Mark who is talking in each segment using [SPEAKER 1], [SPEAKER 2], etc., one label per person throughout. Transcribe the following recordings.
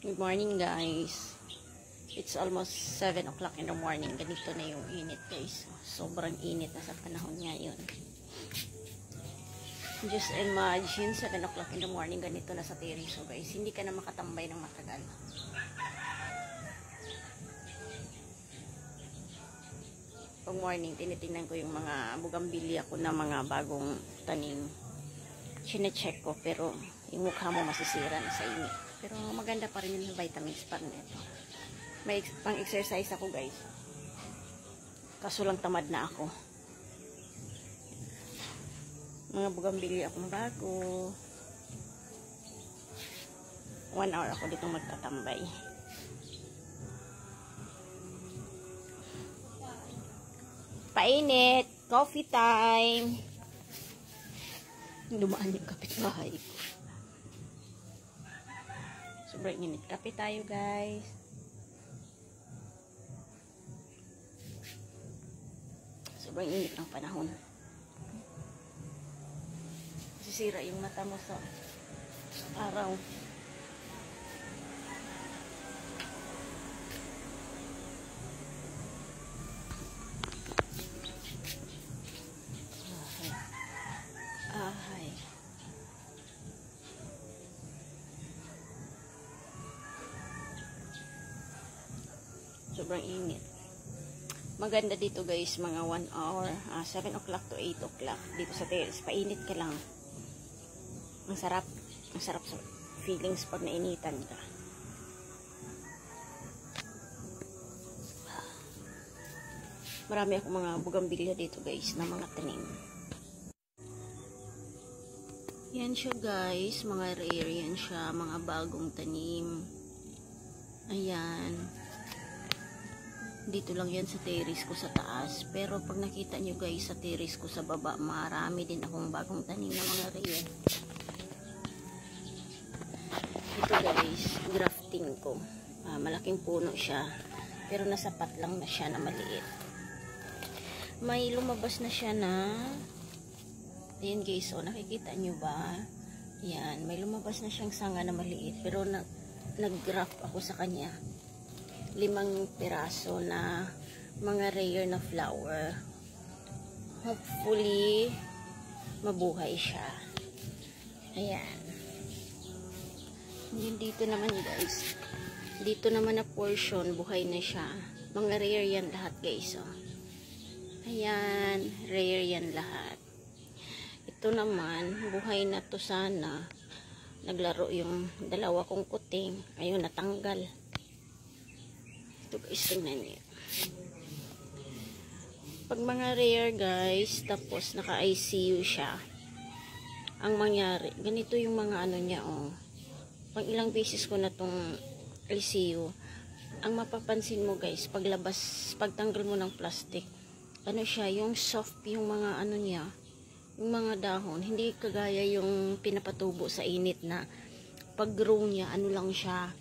[SPEAKER 1] Good morning guys. It's almost 7 o'clock in the morning. Ganito na yung init guys. Sobrang init na sa panahon ngayon. Just imagine 7 o'clock in the morning ganito na sa terrace guys. Hindi ka na makatambay ng matagal. Pag morning, tinitingnan ko yung mga bugambilya ko na mga bagong tanim. Chine-check ko pero yung mukha mo masisira na sa init. Pero maganda pa rin yung vitamins pa rin ito. May pang-exercise ako guys. Kaso lang tamad na ako. Mga bugambilya akong bago. 1 hour ako dito magtatambay. Painit! Coffee time! Dumaan yung kapitbahay ko. Sobrang init. Kape tayo guys. Sobrang init ng panahon. Sisira yung mata mo sa araw. Ahay. Sobrang init. Maganda dito guys, mga 1 hour, 7 o'clock to 8 o'clock. Dito sa terrace, painit ka lang. Ang sarap sa feelings pag nainitan ka. Marami akong mga bugambilya dito guys, na mga tanim. Yan siya guys, mga rare yan siya, mga bagong tanim. Ayan. Dito lang yan sa terrace ko sa taas. Pero pag nakita nyo guys sa terrace ko sa baba, marami din akong bagong tanim na mga rare. Ito guys, grafting ko. Malaking puno siya. Pero nasapat lang na siya na maliit. May lumabas na siya na, ayan guys, oh, nakikita nyo ba? Yan, may lumabas na siyang sanga na maliit. Pero nag-graft ako sa kanya. 5 piraso na mga rare na flower. Hopefully mabuhay siya. Ayan. Yun dito naman guys. Dito naman na portion, buhay na siya. Mga rare yan lahat guys. Oh. Ayan, rare yan lahat. Ito naman, buhay na to sana. Naglaro yung dalawa kong kuting. Ayun, natanggal. Ito guys, tingnan niyo. Pag mga rare guys, tapos naka-ICU siya, ang mangyari, ganito yung mga ano niya, oh. Pag ilang beses ko na tong ICU, ang mapapansin mo guys, paglabas, pagtanggal mo ng plastic, ano siya, yung soft yung mga ano niya, yung mga dahon, hindi kagaya yung pinapatubo sa init na pag-grow niya, ano lang siya,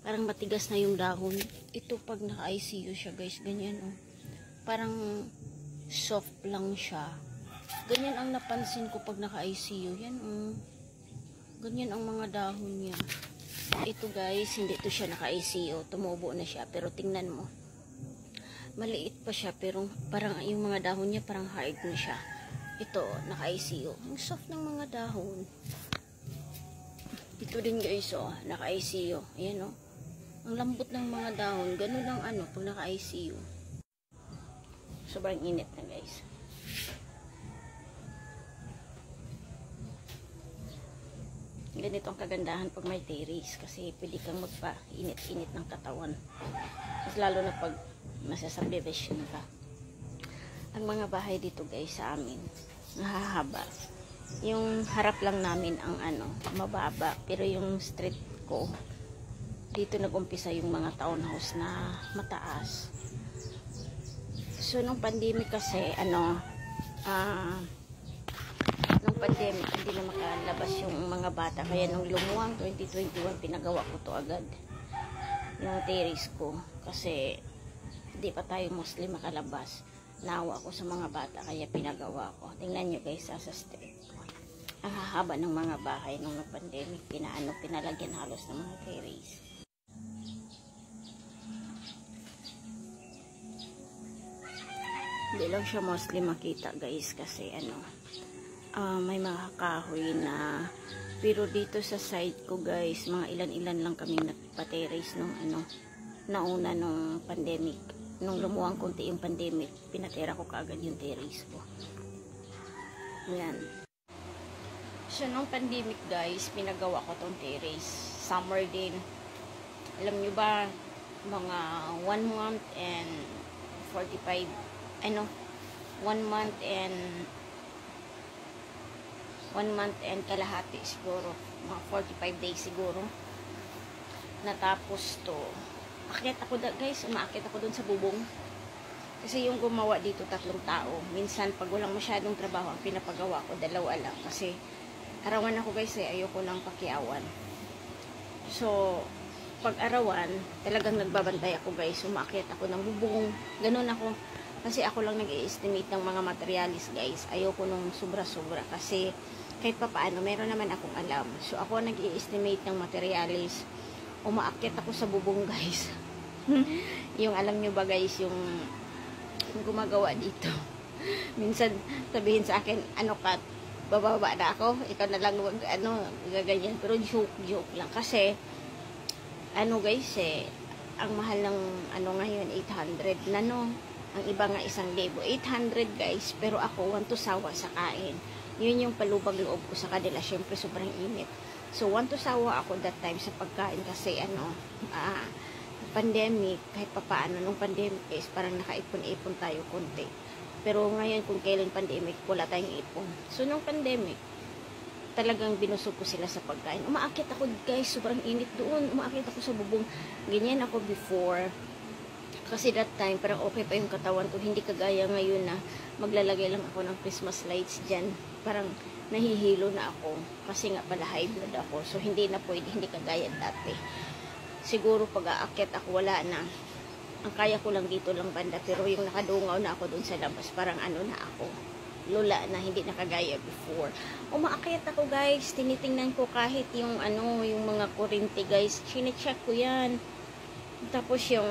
[SPEAKER 1] parang matigas na yung dahon. Ito pag naka-ICU siya guys, ganyan oh. Parang soft lang siya. Ganyan ang napansin ko pag naka-ICU. Yan oh. Ganyan ang mga dahon niya. Ito guys, hindi to siya naka-ICU. Tumubo na siya. Pero tingnan mo. Maliit pa siya. Pero parang yung mga dahon niya parang hard na siya. Ito, naka-ICU. Ang soft ng mga dahon. Ito din guys oh, naka-ICU. Ayan oh. Ang lambot ng mga dahon, ganun lang ano, pag naka-ICU. Sobrang init na guys. Ganito ang kagandahan pag may terrace, kasi pwede kang magpa-init-init ng katawan. Mas lalo na pag nasa subdivision ka. Ang mga bahay dito guys sa amin, nahahaba. Yung harap lang namin ang ano, mababa. Pero yung street ko, dito nag-umpisa yung mga townhouse na mataas. So, nung pandemic kasi, ano, nung pandemic, hindi na makalabas yung mga bata. Kaya nung lumuwang 2021, pinagawa ko to agad. Yung terrace ko. Kasi, hindi pa tayo mostly makalabas. Nawa ko sa mga bata, kaya pinagawa ko. Tingnan nyo guys, sa street ko. Ang hahaba ng mga bahay nung pandemic, pinalagyan halos ng mga terrace. Hindi lang siya mostly makita guys kasi ano, may mga kahoy na, pero dito sa side ko guys, mga ilan-ilan lang kaming nagpa-terrace nung ano, nauna nung pandemic. Nung lumuwang konti yung pandemic, pinatera ko kaagad yung terrace ko. Ayan. So, nung pandemic guys, pinagawa ko tong terrace. Summer din. Alam nyo ba, mga 1 month and 45, 1 month and 1 month and kalahati siguro. Mga 45 days siguro. Natapos to. Akyat ako guys, umakyat ako dun sa bubong. Kasi yung gumawa dito 3 tao. Minsan pag walang masyadong trabaho, ang pinapagawa ko 2 lang. Kasi arawan ako guys ayoko nang pakiawan. So, pag arawan, talagang nagbabantay ako guys. Umakyat ako ng bubong. Ganun ako. Kasi ako lang nag-i-estimate ng mga materialis guys. Ayoko nung sobra-sobra. Kasi kahit pa paano, meron naman akong alam. So, ako nag-i-estimate ng materialis. Umaakyat ako sa bubong guys. Yung alam nyo ba guys, yung gumagawa dito. Minsan sabihin sa akin, ano ka, bababa na ako, ikaw na lang gaganyan. Pero joke lang. Kasi, guys ang mahal ng ngayon, 800 na ang iba nga 1,000. 800 guys, pero ako, want to sawa sa kain. Yun yung palubag loob ko sa kanila. Syempre, sobrang init. So, want to sawa ako that time sa pagkain kasi pandemic, kahit papaano, nung pandemic guys, parang nakaipon-ipon tayo konti. Pero ngayon, kung kailan pandemic, wala tayong ipon. So, nung pandemic, talagang binusog ko sila sa pagkain. Umaakit ako guys, sobrang init doon. Umaakit ako sa bubong. Ganyan ako before. Kasi that time, parang okay pa yung katawan ko. Hindi kagaya ngayon na maglalagay lang ako ng Christmas lights dyan. Parang nahihilo na ako. Kasi nga pala high blood ako. So, hindi na pwede, hindi kagaya dati. Siguro pag aakyat ako, wala na. Ang kaya ko lang dito lang banda. Pero yung nakadungaw na ako dun sa labas, parang na ako. Lula na, hindi nakagaya before. Umaakyat ako guys. Tinitingnan ko kahit yung yung mga kuryente guys. Chinecheck ko yan. Tapos yung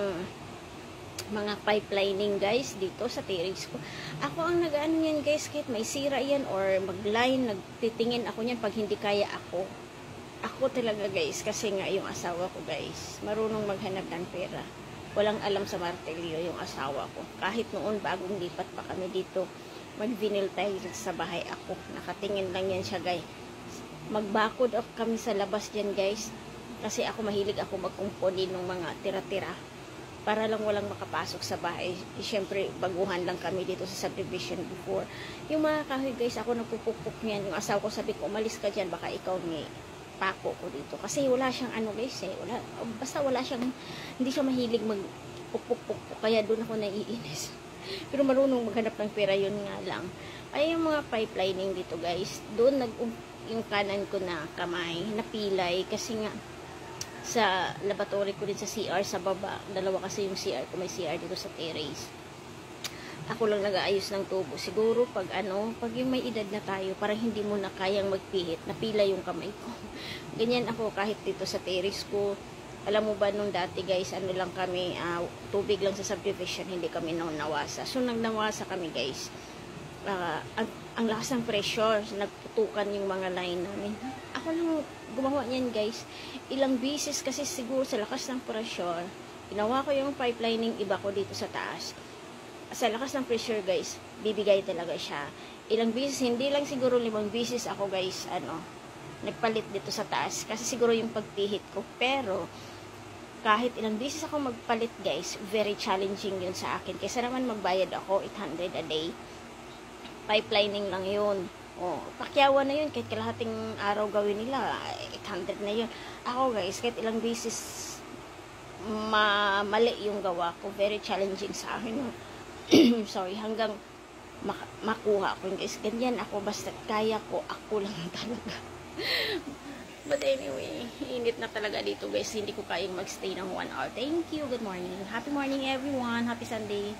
[SPEAKER 1] mga pipelining guys dito sa terrace ko. Ako ang nag-ano yan guys, kahit may sira yan or mag-line, nagtitingin ako yan pag hindi kaya ako. Ako talaga guys, kasi nga yung asawa ko guys, marunong maghanap ng pera. Walang alam sa martilyo yung asawa ko. Kahit noon bagong lipat pa kami dito, mag-vinyl tiles sa bahay ako. Nakatingin lang yan siya guys. Mag-backward up kami sa labas dyan guys. Kasi ako mahilig ako magkumpuni ng mga tira-tira. Para lang walang makapasok sa bahay. Siyempre, baguhan lang kami dito sa subdivision before. Yung mga kahoy guys, ako nagpupukpuk niyan. Yung asawa ko sabi ko, umalis ka dyan, baka ikaw ni pako ko dito. Kasi wala siyang guys basta wala siyang, hindi siya mahilig magpupukpuk. Kaya doon ako naiinis. Pero marunong maghanap ng pera, yun nga lang. Ay yung mga pipelining dito guys, doon yung kanan ko na kamay, napilay. Kasi nga, sa laboratory ko din sa CR sa baba. 2 kasi yung CR ko. May CR dito sa terrace. Ako lang nag-aayos ng tubo. Siguro pag pag yung may edad na tayo, parang hindi mo na kayang magpihit. Napila yung kamay ko. Ganyan ako kahit dito sa terrace ko. Alam mo ba nung dati guys, lang kami, tubig lang sa subdivision, hindi kami nawasa. So nang nawasa kami guys, ang lakas ng pressure, nagputukan yung mga line namin. Ako lang gumawa niyan guys. Ilang beses kasi siguro sa lakas ng pressure, ginawa ko yung pipelining iba ko dito sa taas. Sa lakas ng pressure guys, bibigay talaga siya. Ilang beses, hindi lang siguro 5 beses ako guys, nagpalit dito sa taas. Kasi siguro yung pagpihit ko. Pero, kahit ilang beses ako magpalit guys, very challenging yun sa akin. Kaysa naman magbayad ako 800 a day. Pipelining lang yun. Pakyawan na yun. Kahit kalahating araw gawin nila, 800 na yun. Ako guys, kahit ilang beses mali yung gawa ko. Very challenging sa akin. Sorry, hanggang makuha ko guys. Ganyan ako, basta kaya ko, ako lang talaga. But anyway, init na talaga dito guys. Hindi ko kayang magstay ng 1 hour. Thank you. Good morning. Happy morning everyone. Happy Sunday.